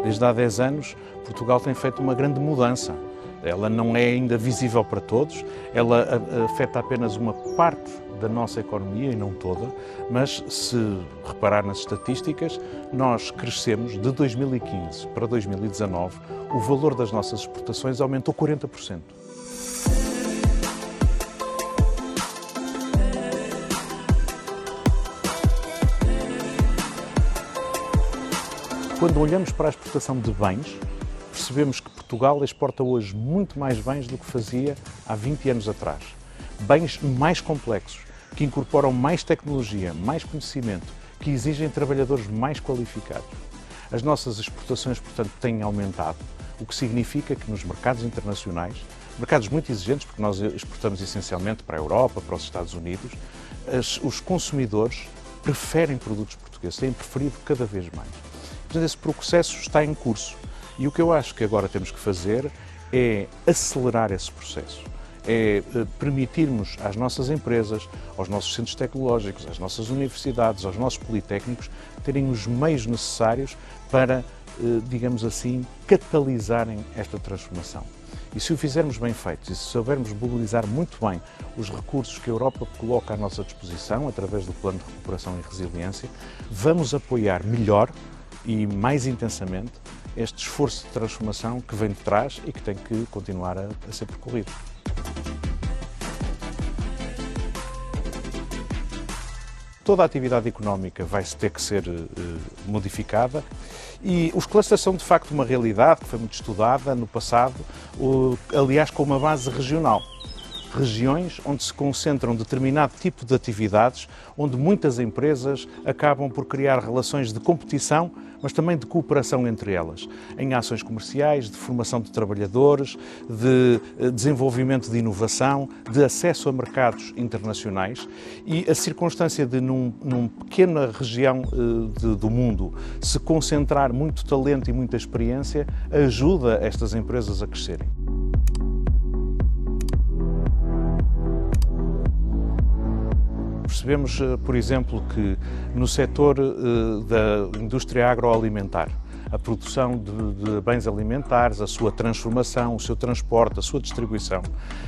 Desde há 10 anos, Portugal tem feito uma grande mudança. Ela não é ainda visível para todos, ela afeta apenas uma parte da nossa economia e não toda, mas se reparar nas estatísticas, nós crescemos de 2015 para 2019, o valor das nossas exportações aumentou 40%. Quando olhamos para a exportação de bens, percebemos que Portugal exporta hoje muito mais bens do que fazia há 20 anos atrás. Bens mais complexos, que incorporam mais tecnologia, mais conhecimento, que exigem trabalhadores mais qualificados. As nossas exportações, portanto, têm aumentado, o que significa que nos mercados internacionais, mercados muito exigentes, porque nós exportamos essencialmente para a Europa, para os Estados Unidos, os consumidores preferem produtos portugueses, têm preferido cada vez mais. Portanto, esse processo está em curso e o que eu acho que agora temos que fazer é acelerar esse processo, é permitirmos às nossas empresas, aos nossos centros tecnológicos, às nossas universidades, aos nossos politécnicos, terem os meios necessários para, digamos assim, catalisarem esta transformação. E se o fizermos bem feito, e se soubermos mobilizar muito bem os recursos que a Europa coloca à nossa disposição, através do Plano de Recuperação e Resiliência, vamos apoiar melhor e mais intensamente este esforço de transformação que vem de trás e que tem que continuar a ser percorrido. Toda a atividade económica vai ter que ser modificada e os clusters são de facto uma realidade que foi muito estudada no passado, aliás com uma base regional. Regiões onde se concentram determinado tipo de atividades, onde muitas empresas acabam por criar relações de competição, mas também de cooperação entre elas, em ações comerciais, de formação de trabalhadores, de desenvolvimento de inovação, de acesso a mercados internacionais e a circunstância de numa pequena região do mundo se concentrar muito talento e muita experiência ajuda estas empresas a crescerem. Percebemos, por exemplo, que no setor da indústria agroalimentar, a produção de bens alimentares, a sua transformação, o seu transporte, a sua distribuição,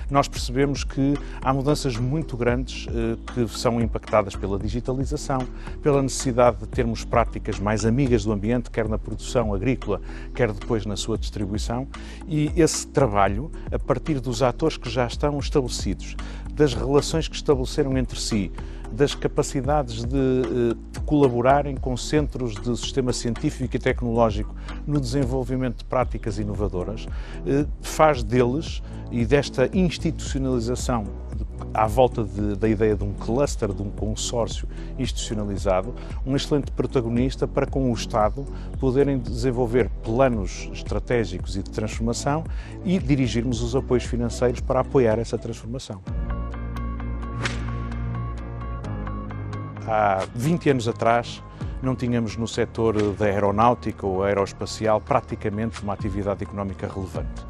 nós percebemos que há mudanças muito grandes que são impactadas pela digitalização, pela necessidade de termos práticas mais amigas do ambiente, quer na produção agrícola, quer depois na sua distribuição, e esse trabalho, a partir dos atores que já estão estabelecidos, das relações que estabeleceram entre si, das capacidades de colaborarem com centros de sistema científico e tecnológico no desenvolvimento de práticas inovadoras, faz deles e desta institucionalização à volta da ideia de um cluster, de um consórcio institucionalizado, um excelente protagonista para com o Estado poderem desenvolver planos estratégicos e de transformação e dirigirmos os apoios financeiros para apoiar essa transformação. Há 20 anos atrás, não tínhamos no setor da aeronáutica ou aeroespacial praticamente uma atividade económica relevante.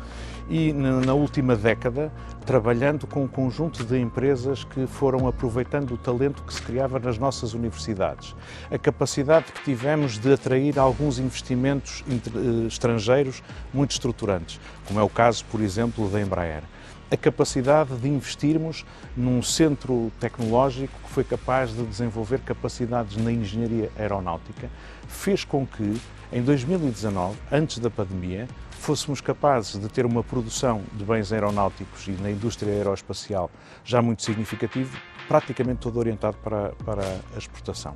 E na última década, trabalhando com um conjunto de empresas que foram aproveitando o talento que se criava nas nossas universidades, a capacidade que tivemos de atrair alguns investimentos estrangeiros muito estruturantes, como é o caso, por exemplo, da Embraer. A capacidade de investirmos num centro tecnológico que foi capaz de desenvolver capacidades na engenharia aeronáutica, fez com que, em 2019, antes da pandemia, fôssemos capazes de ter uma produção de bens aeronáuticos e na indústria aeroespacial já muito significativo, praticamente todo orientado para a exportação.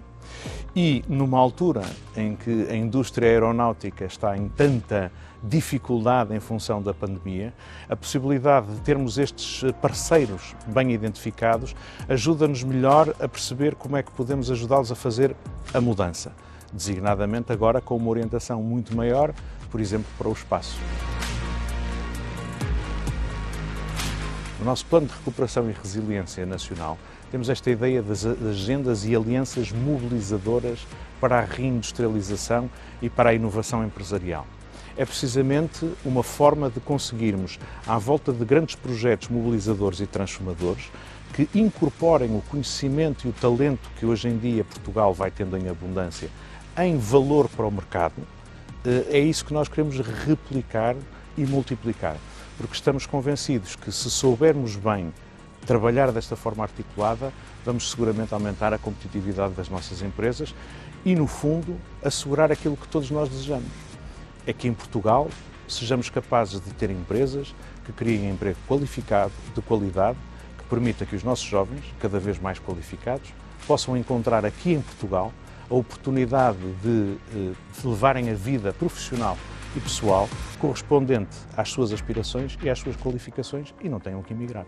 E numa altura em que a indústria aeronáutica está em tanta dificuldade em função da pandemia, a possibilidade de termos estes parceiros bem identificados ajuda-nos melhor a perceber como é que podemos ajudá-los a fazer a mudança, designadamente agora com uma orientação muito maior, por exemplo, para o espaço. No nosso Plano de Recuperação e Resiliência Nacional, temos esta ideia das agendas e alianças mobilizadoras para a reindustrialização e para a inovação empresarial. É precisamente uma forma de conseguirmos, à volta de grandes projetos mobilizadores e transformadores, que incorporem o conhecimento e o talento que hoje em dia Portugal vai tendo em abundância em valor para o mercado, é isso que nós queremos replicar e multiplicar, porque estamos convencidos que se soubermos bem trabalhar desta forma articulada, vamos seguramente aumentar a competitividade das nossas empresas e, no fundo, assegurar aquilo que todos nós desejamos. É que em Portugal sejamos capazes de ter empresas que criem emprego qualificado, de qualidade, que permita que os nossos jovens, cada vez mais qualificados, possam encontrar aqui em Portugal a oportunidade de levarem a vida profissional e pessoal correspondente às suas aspirações e às suas qualificações e não tenham que emigrar.